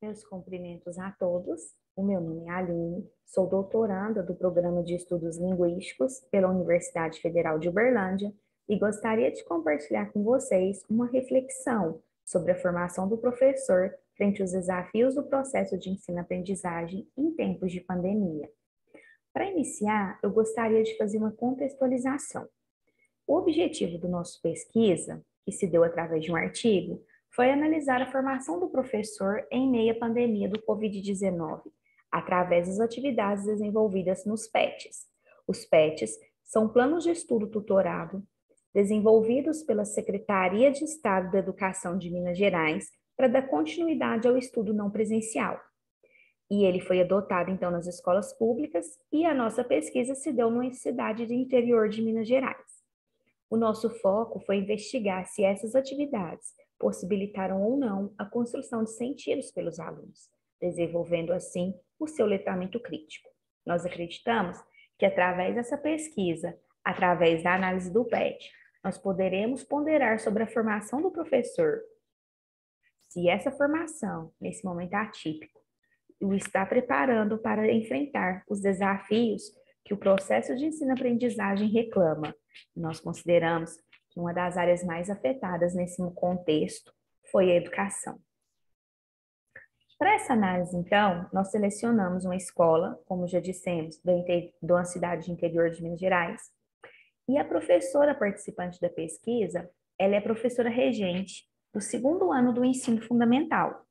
Meus cumprimentos a todos. O meu nome é Aline, sou doutoranda do Programa de Estudos Linguísticos pela Universidade Federal de Uberlândia e gostaria de compartilhar com vocês uma reflexão sobre a formação do professor frente aos desafios do processo de ensino-aprendizagem em tempos de pandemia. Para iniciar, eu gostaria de fazer uma contextualização. O objetivo do nosso pesquisa, que se deu através de um artigo, foi analisar a formação do professor em meio à pandemia do Covid-19, através das atividades desenvolvidas nos PETs. Os PETs são planos de estudo tutorado desenvolvidos pela Secretaria de Estado da Educação de Minas Gerais para dar continuidade ao estudo não presencial. E ele foi adotado, então, nas escolas públicas e a nossa pesquisa se deu numa cidade do interior de Minas Gerais. O nosso foco foi investigar se essas atividades possibilitaram ou não a construção de sentidos pelos alunos, desenvolvendo assim o seu letramento crítico. Nós acreditamos que através dessa pesquisa, através da análise do PET, nós poderemos ponderar sobre a formação do professor, se essa formação, nesse momento atípico, o está preparando para enfrentar os desafios que o processo de ensino-aprendizagem reclama. Nós consideramos que uma das áreas mais afetadas nesse contexto foi a educação. Para essa análise, então, nós selecionamos uma escola, como já dissemos, de uma cidade de interior de Minas Gerais, e a professora participante da pesquisa, ela é professora regente do segundo ano do ensino fundamental.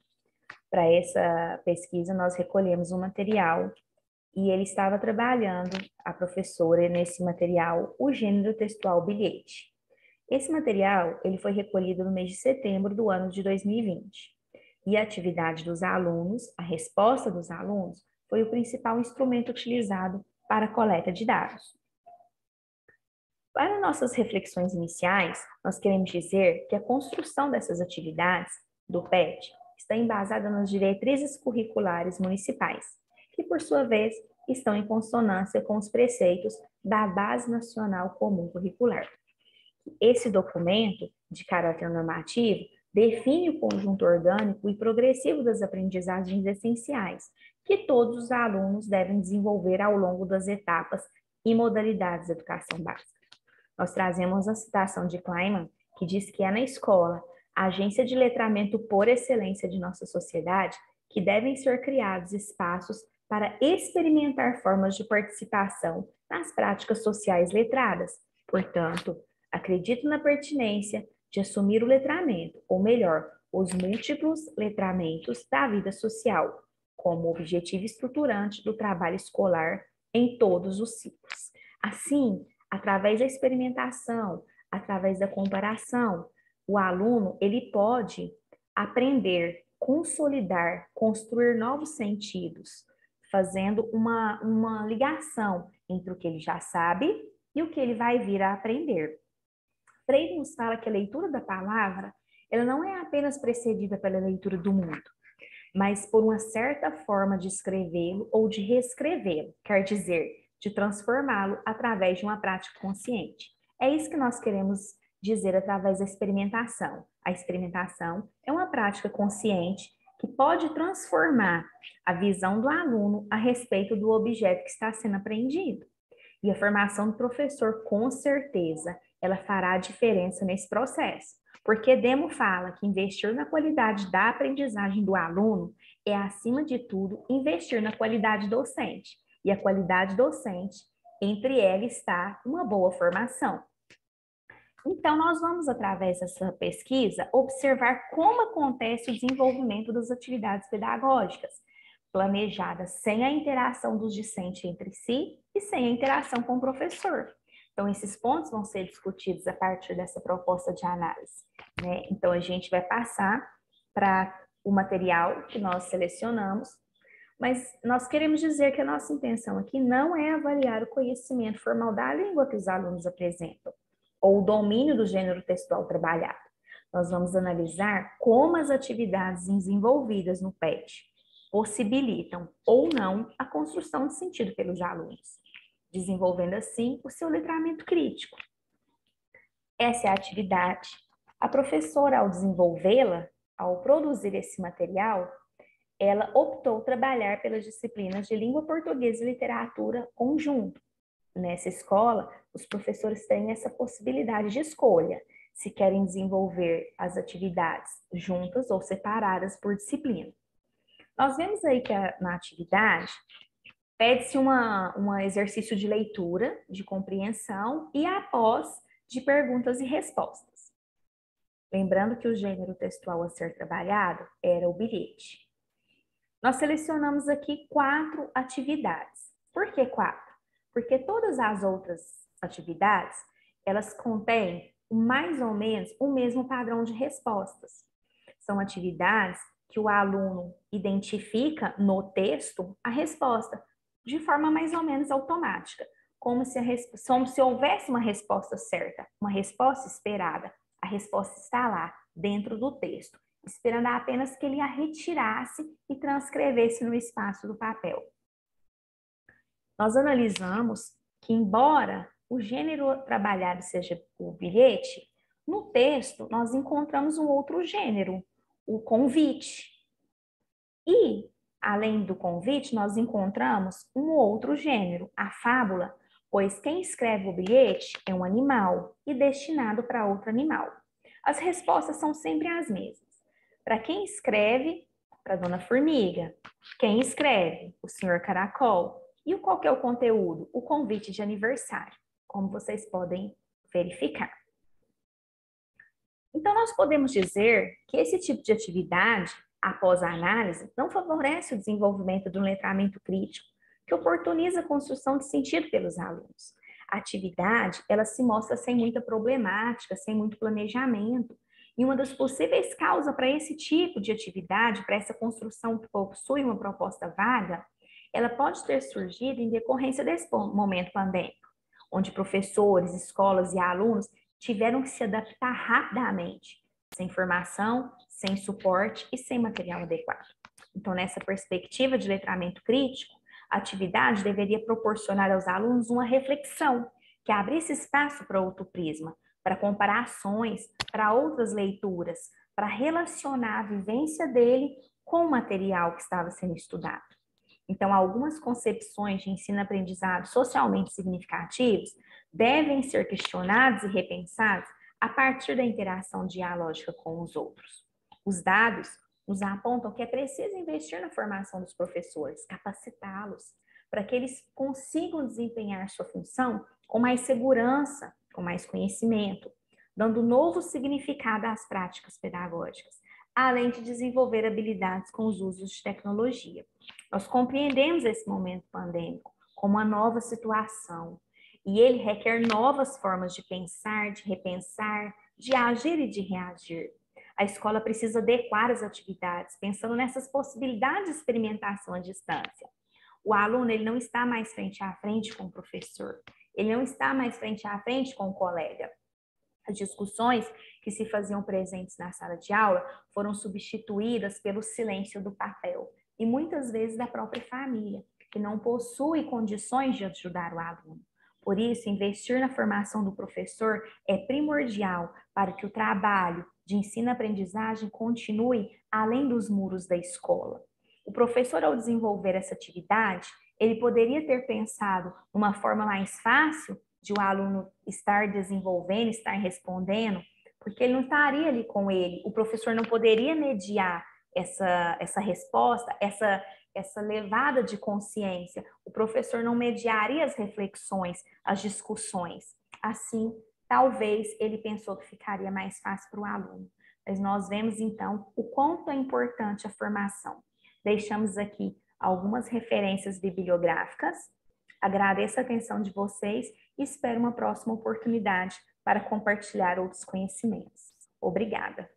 Para essa pesquisa, nós recolhemos um material e ele estava trabalhando, a professora, nesse material, o gênero textual bilhete. Esse material ele foi recolhido no mês de setembro do ano de 2020. E a atividade dos alunos, a resposta dos alunos, foi o principal instrumento utilizado para a coleta de dados. Para nossas reflexões iniciais, nós queremos dizer que a construção dessas atividades do PET está embasada nas diretrizes curriculares municipais, que, por sua vez, estão em consonância com os preceitos da Base Nacional Comum Curricular. Esse documento, de caráter normativo, define o conjunto orgânico e progressivo das aprendizagens essenciais, que todos os alunos devem desenvolver ao longo das etapas e modalidades da educação básica. Nós trazemos a citação de Kleiman, que diz que é na escola, a agência de letramento por excelência de nossa sociedade, que devem ser criados espaços para experimentar formas de participação nas práticas sociais letradas. Portanto, acredito na pertinência de assumir o letramento, ou melhor, os múltiplos letramentos da vida social, como objetivo estruturante do trabalho escolar em todos os ciclos. Assim, através da experimentação, através da comparação, o aluno ele pode aprender, consolidar, construir novos sentidos, fazendo uma ligação entre o que ele já sabe e o que ele vai vir a aprender. Freire nos fala que a leitura da palavra ela não é apenas precedida pela leitura do mundo, mas por uma certa forma de escrevê-lo ou de reescrevê-lo, quer dizer, de transformá-lo através de uma prática consciente. É isso que nós queremos dizer através da experimentação. A experimentação é uma prática consciente que pode transformar a visão do aluno a respeito do objeto que está sendo aprendido. E a formação do professor, com certeza, ela fará a diferença nesse processo. Porque Demo fala que investir na qualidade da aprendizagem do aluno é, acima de tudo, investir na qualidade docente. E a qualidade docente, entre ela está uma boa formação. Então, nós vamos, através dessa pesquisa, observar como acontece o desenvolvimento das atividades pedagógicas, planejadas sem a interação dos discentes entre si e sem a interação com o professor. Então, esses pontos vão ser discutidos a partir dessa proposta de análise, né? Então, a gente vai passar para o material que nós selecionamos, mas nós queremos dizer que a nossa intenção aqui não é avaliar o conhecimento formal da língua que os alunos apresentam, ou o domínio do gênero textual trabalhado. Nós vamos analisar como as atividades desenvolvidas no PET possibilitam ou não a construção de sentido pelos alunos, desenvolvendo assim o seu letramento crítico. Essa é a atividade. A professora, ao desenvolvê-la, ao produzir esse material, ela optou trabalhar pelas disciplinas de língua portuguesa e literatura conjunto. Nessa escola, os professores têm essa possibilidade de escolha, se querem desenvolver as atividades juntas ou separadas por disciplina. Nós vemos aí que na atividade pede-se um exercício de leitura, de compreensão e após de perguntas e respostas. Lembrando que o gênero textual a ser trabalhado era o bilhete. Nós selecionamos aqui 4 atividades. Por que 4? Porque todas as outras atividades, elas contêm mais ou menos o mesmo padrão de respostas. São atividades que o aluno identifica no texto a resposta de forma mais ou menos automática, como se houvesse uma resposta certa, uma resposta esperada. A resposta está lá, dentro do texto, esperando apenas que ele a retirasse e transcrevesse no espaço do papel. Nós analisamos que, embora o gênero trabalhado seja o bilhete, no texto nós encontramos um outro gênero, o convite. E, além do convite, nós encontramos um outro gênero, a fábula, pois quem escreve o bilhete é um animal e destinado para outro animal. As respostas são sempre as mesmas. Para quem escreve, para a Dona Formiga. Quem escreve, o Senhor Caracol. E qual que é o conteúdo? O convite de aniversário, como vocês podem verificar. Então, nós podemos dizer que esse tipo de atividade, após a análise, não favorece o desenvolvimento do letramento crítico, que oportuniza a construção de sentido pelos alunos. A atividade, ela se mostra sem muita problemática, sem muito planejamento, e uma das possíveis causas para esse tipo de atividade, para essa construção que possui uma proposta vaga, ela pode ter surgido em decorrência desse momento pandêmico, onde professores, escolas e alunos tiveram que se adaptar rapidamente, sem formação, sem suporte e sem material adequado. Então, nessa perspectiva de letramento crítico, a atividade deveria proporcionar aos alunos uma reflexão que abrisse espaço para outro prisma, para comparações, para outras leituras, para relacionar a vivência dele com o material que estava sendo estudado. Então, algumas concepções de ensino-aprendizado socialmente significativos devem ser questionados e repensados a partir da interação dialógica com os outros. Os dados nos apontam que é preciso investir na formação dos professores, capacitá-los, para que eles consigam desempenhar sua função com mais segurança, com mais conhecimento, dando novo significado às práticas pedagógicas, além de desenvolver habilidades com os usos de tecnologia. Nós compreendemos esse momento pandêmico como uma nova situação, e ele requer novas formas de pensar, de repensar, de agir e de reagir. A escola precisa adequar as atividades, pensando nessas possibilidades de experimentação à distância. O aluno, ele não está mais frente a frente com o professor, ele não está mais frente a frente com o colega. As discussões que se faziam presentes na sala de aula foram substituídas pelo silêncio do papel e muitas vezes da própria família, que não possui condições de ajudar o aluno. Por isso, investir na formação do professor é primordial para que o trabalho de ensino-aprendizagem continue além dos muros da escola. O professor, ao desenvolver essa atividade, ele poderia ter pensado uma forma mais fácil de o aluno estar desenvolvendo, estar respondendo, porque ele não estaria ali com ele. O professor não poderia mediar essa resposta, essa levada de consciência. O professor não mediaria as reflexões, as discussões. Assim, talvez ele pensou que ficaria mais fácil para o aluno. Mas nós vemos, então, o quanto é importante a formação. Deixamos aqui algumas referências bibliográficas. Agradeço a atenção de vocês e espero uma próxima oportunidade para compartilhar outros conhecimentos. Obrigada!